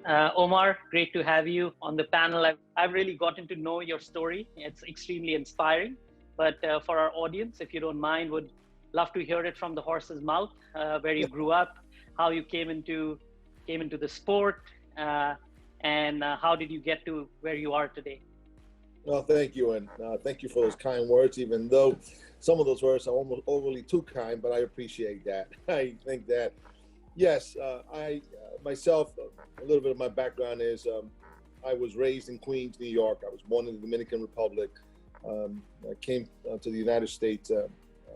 Omar, great to have you on the panel. I've really gotten to know your story. It's extremely inspiring. But for our audience, if you don't mind, would love to hear it from the horse's mouth, where you grew up, how you came into the sport, and how did you get to where you are today? Well, thank you, and thank you for those kind words, even though some of those words are almost overly too kind, but I appreciate that. I think that, yes, I myself, a little bit of my background is I was raised in Queens, New York. I was born in the Dominican Republic. I came to the United States at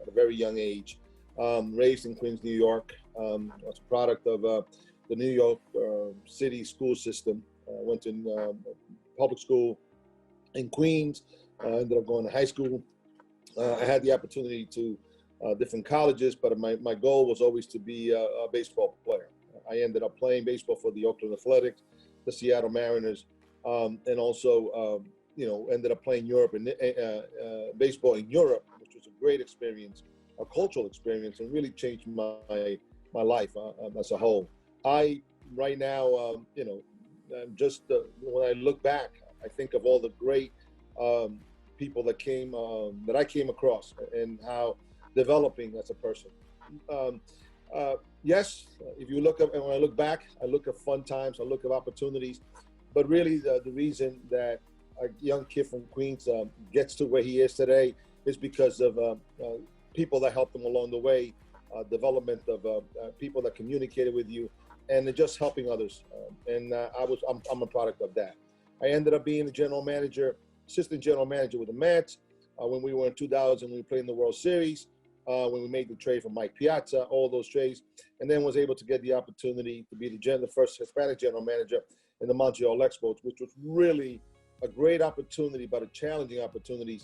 a very young age, raised in Queens, New York. I was a product of the New York City school system. Went to public school in Queens. Ended up going to high school. I had the opportunity to different colleges, but my goal was always to be a baseball player. I ended up playing baseball for the Oakland Athletics, the Seattle Mariners, and also ended up playing baseball in Europe, which was a great experience, a cultural experience, and really changed my life as a whole. Right now, just when I look back, I think of all the great people that I came across and how developing as a person. Yes, if you look up, and when I look back, I look at fun times, I look at opportunities, but really the reason that a young kid from Queens gets to where he is today is because of people that helped him along the way, development of people that communicated with you, and just helping others. I'm a product of that. I ended up being the assistant general manager with the Mets when we were in 2000. We played in the World Series, when we made the trade for Mike Piazza, all those trades, and then was able to get the opportunity to be the first Hispanic general manager in the Montreal Expos, which was really a great opportunity, but a challenging opportunity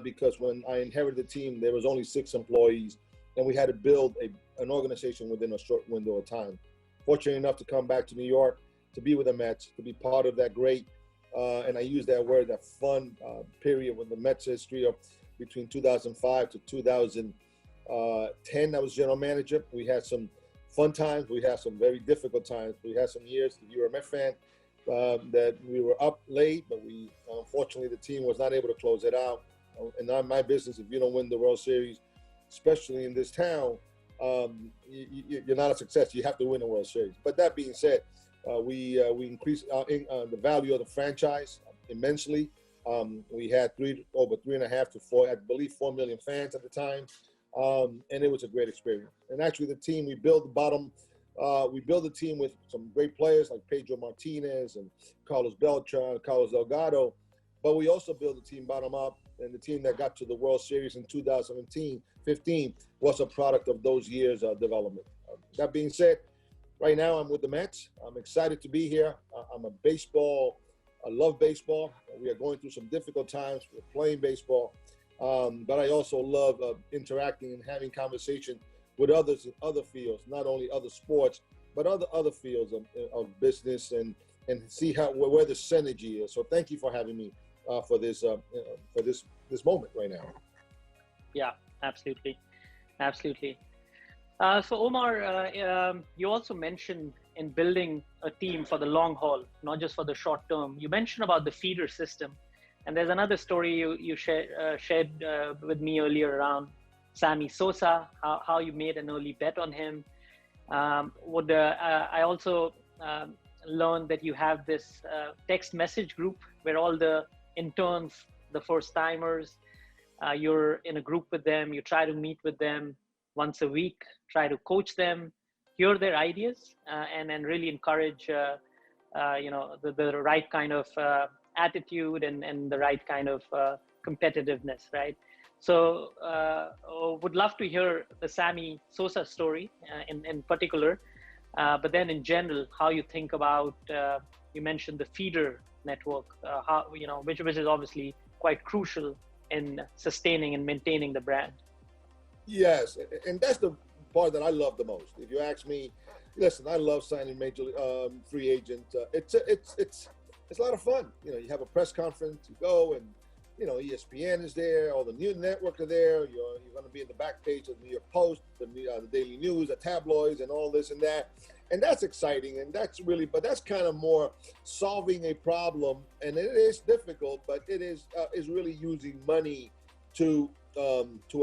because when I inherited the team, there was only 6 employees, and we had to build an organization within a short window of time. Fortunate enough to come back to New York, to be with the Mets, to be part of that great, and I use that word, that fun period with the Mets history of between 2005 to 2010. I was general manager. We had some fun times. We had some very difficult times. We had some years, if you were a Mets fan, that we were up late, but unfortunately, the team was not able to close it out. And not my business, if you don't win the World Series, especially in this town, you're not a success. You have to win a World Series. But that being said, we increased the value of the franchise immensely. We had over 3.5 to 4, I believe 4 million fans at the time. And it was a great experience. And actually the team, we built the team with some great players like Pedro Martinez and Carlos Beltran, Carlos Delgado. But we also built the team bottom up, and the team that got to the World Series in 2015 was a product of those years of development. That being said, right now I'm with the Mets. I'm excited to be here. I love baseball. We are going through some difficult times. We're playing baseball. But I also love interacting and having conversation with others in other fields, not only other sports, but other fields of business and see where the synergy is. So thank you for having me for this moment right now. Yeah, absolutely. So Omar, you also mentioned in building a team for the long haul, not just for the short term. You mentioned about the feeder system. And there's another story you shared with me earlier around Sammy Sosa, how you made an early bet on him. I also learned that you have this text message group where all the interns, the first timers, you're in a group with them, you try to meet with them once a week, try to coach them, hear their ideas, and then really encourage the right kind of attitude and the right kind of competitiveness, right? So would love to hear the Sammy Sosa story in particular, but then in general, how you think about, you mentioned the feeder network, which is obviously quite crucial in sustaining and maintaining the brand. Yes, and that's the part that I love the most. If you ask me, listen, I love signing major free agent. It's a lot of fun. You have a press conference, you go, and ESPN is there, all the news network are there. You're going to be in the back page of the New York Post, the Daily News, the tabloids, and all this and that. And that's exciting, and that's really, but that's kind of more solving a problem, and it is difficult, but it is really using money to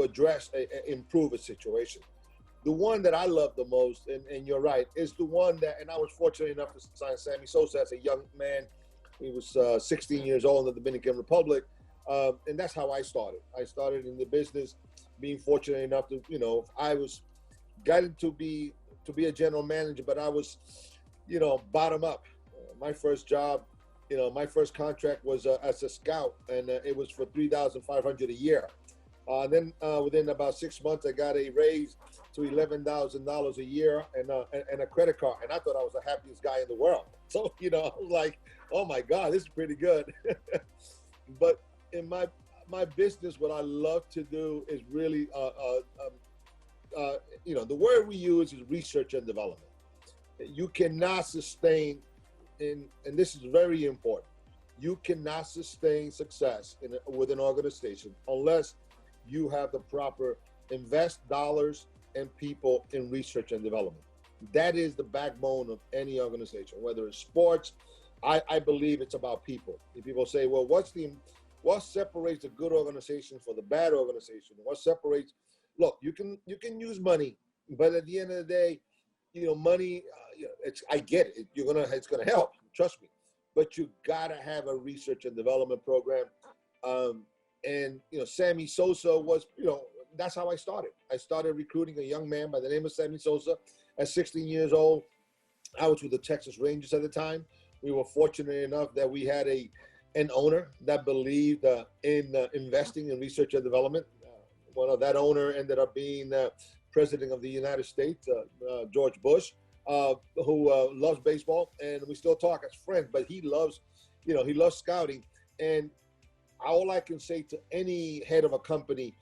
address, improve a situation. The one that I love the most, and you're right, is the one that, and I was fortunate enough to sign Sammy Sosa as a young man. He was 16 years old in the Dominican Republic, and that's how I started. I started in the business, being fortunate enough to, I was gotten to be a general manager, but I was, bottom up. My first job, my first contract was as a scout, and it was for $3,500 a year. Then within about 6 months, I got a raise to $11,000 a year and a credit card, and I thought I was the happiest guy in the world. So I was like, oh my God, this is pretty good. But in my business, what I love to do is really, the word we use is research and development. You cannot sustain, and this is very important, you cannot sustain success with an organization unless you have the proper invest dollars and people in research and development. That is the backbone of any organization, whether it's sports. I believe it's about people. If people say, well, what separates a good organization from the bad organization? What separates? Look, you can use money, but at the end of the day, money. I get it. It's gonna help. Trust me. But you gotta have a research and development program. And Sammy Sosa was, that's how I started. I started recruiting a young man by the name of Sammy Sosa at 16 years old. I was with the Texas Rangers at the time. We were fortunate enough that we had an owner that believed in investing in research and development. That owner ended up being president of the United States, George Bush, who loves baseball, and we still talk as friends. But he loves scouting, and all I can say to any head of a company,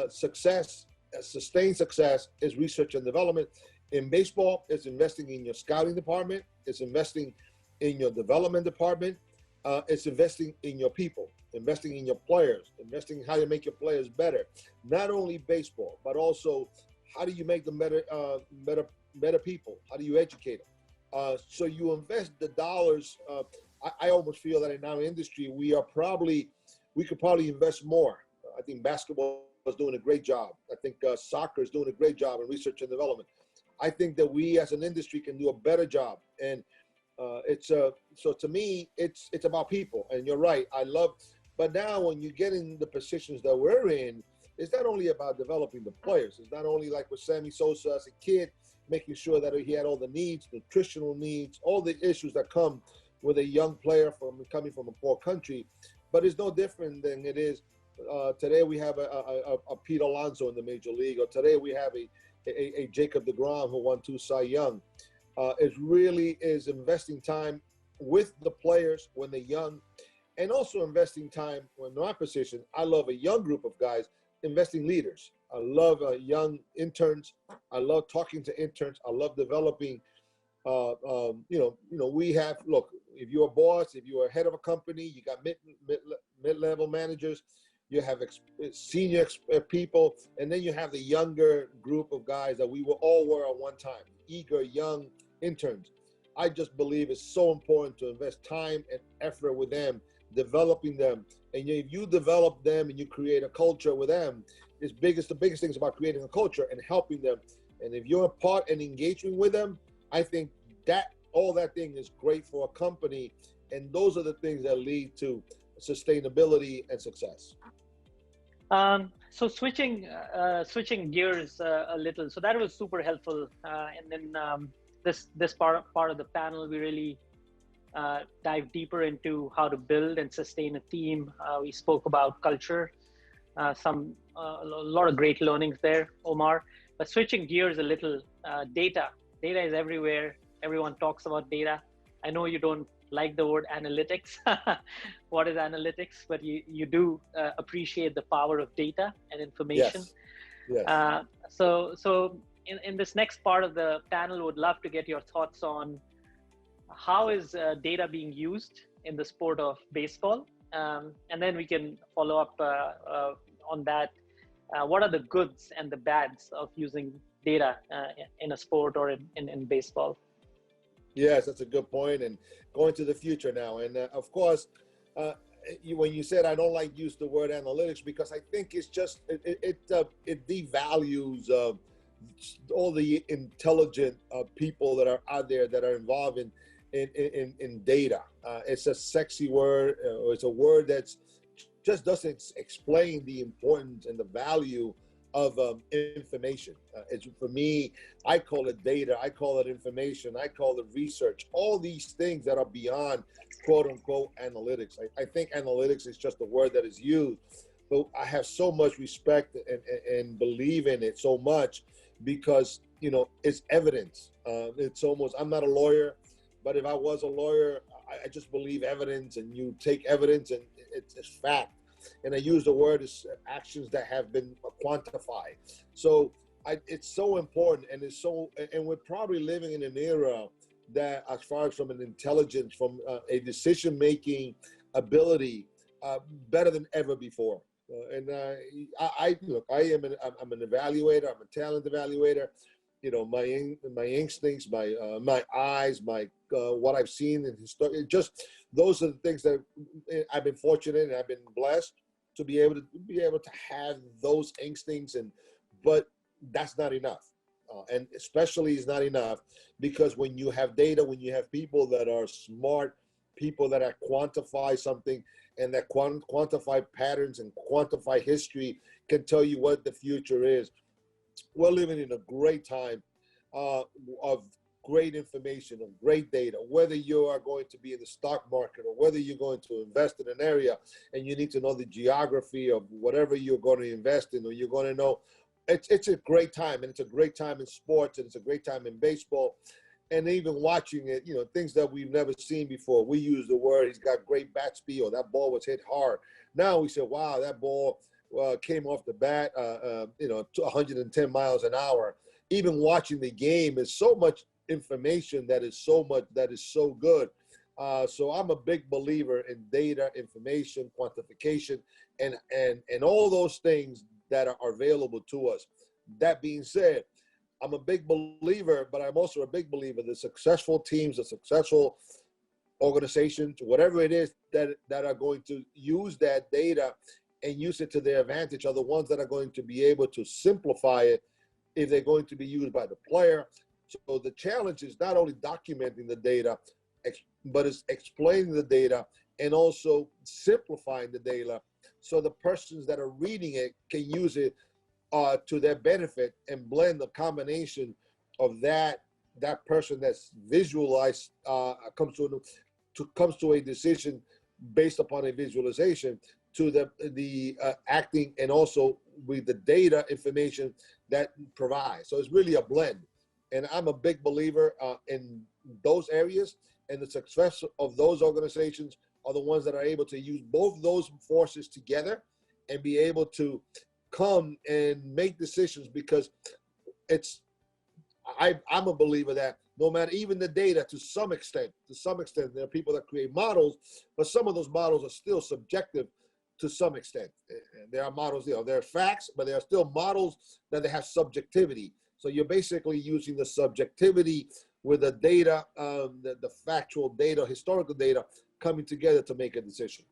sustained success is research and development. In baseball, it's investing in your scouting department. It's investing in your development department. It's investing in your people, investing in your players, investing in how you make your players better. Not only baseball, but also how do you make them better people? How do you educate them? So you invest the dollars. I almost feel that in our industry, we could probably invest more. I think basketball is doing a great job. I think soccer is doing a great job in research and development. I think that we as an industry can do a better job. And so to me, it's about people. And you're right. But now when you get in the positions that we're in, it's not only about developing the players. It's not only like with Sammy Sosa as a kid, making sure that he had all the needs, nutritional needs, all the issues that come with a young player coming from a poor country. But it's no different than it is today. We have a Pete Alonso in the major league, or today we have a Jacob deGrom who won 2 Cy Young. It really is investing time with the players when they're young, and also investing time when in my position. I love a young group of guys, investing leaders. I love young interns. I love talking to interns. I love developing. We have, look, if you're a boss, if you're a head of a company, you got mid-level managers, you have senior people, and then you have the younger group of guys that we all were at one time, eager, young interns. I just believe it's so important to invest time and effort with them, developing them. And if you develop them and you create a culture with them, the biggest thing is about creating a culture and helping them. And if you're a part and engaging with them, I think that all that thing is great for a company. And those are the things that lead to sustainability and success. So switching gears a little, so that was super helpful. And then this part of the panel, we really dive deeper into how to build and sustain a team. We spoke about culture, a lot of great learnings there, Omar. But switching gears a little, data is everywhere. Everyone talks about data. I know you don't like the word analytics. What is analytics? But you do appreciate the power of data and information. Yes. So in this next part of the panel, would love to get your thoughts on how is data being used in the sport of baseball, and then we can follow up on that. What are the goods and the bads of using data in a sport or in baseball? Yes, that's a good point. And going to the future now, and of course, uh, when you said I don't like use the word analytics because I think it's just it devalues all the intelligent people that are out there that are involved in data. It's a sexy word, or it's a word that's just doesn't explain the importance and the value of information. It's for me, I call it data, I call it information, I call it research. All these things that are beyond quote unquote analytics. I think analytics is just a word that is used, but I have so much respect and believe in it so much because it's evidence. It's almost, I'm not a lawyer, but if I was a lawyer, I just believe evidence, and you take evidence and it's fact. And I use the word as actions that have been quantified. So it's so important, and and we're probably living in an era that, as far as from an intelligence, from a decision-making ability, better than ever before. I look, I'm an evaluator. I'm a talent evaluator. My instincts, my eyes, my what I've seen in history. Just those are the things that I've been fortunate and I've been blessed to be able to have those instincts. But that's not enough, and especially is not enough because when you have data, when you have people that are smart, people that are quantify something and that quantify patterns and quantify history, can tell you what the future is. We're living in a great time of great information, of great data, whether you are going to be in the stock market or whether you're going to invest in an area and you need to know the geography of whatever you're going to invest in, or you're going to know. It's a great time, and it's a great time in sports, and it's a great time in baseball. And even watching it, things that we've never seen before. We use the word, he's got great bat speed, or that ball was hit hard. Now we say, wow, that ball came off the bat, 110 miles an hour. Even watching the game is so much information that is so good. So I'm a big believer in data, information, quantification, and all those things that are available to us. That being said, I'm a big believer, but I'm also a big believer the successful teams, the successful organizations, whatever it is that are going to use that data and use it to their advantage are the ones that are going to be able to simplify it if they're going to be used by the player. So the challenge is not only documenting the data, but it's explaining the data and also simplifying the data so the persons that are reading it can use it to their benefit and blend the combination of that person that's visualized comes to a decision based upon a visualization to the acting, and also with the data information that provides. So it's really a blend. And I'm a big believer in those areas, and the success of those organizations are the ones that are able to use both those forces together and be able to come and make decisions, because I'm a believer that no matter, even the data, to some extent, there are people that create models, but some of those models are still subjective to some extent. There are models, there are facts, but there are still models that they have subjectivity. So you're basically using the subjectivity with the data, the factual data, historical data coming together to make a decision.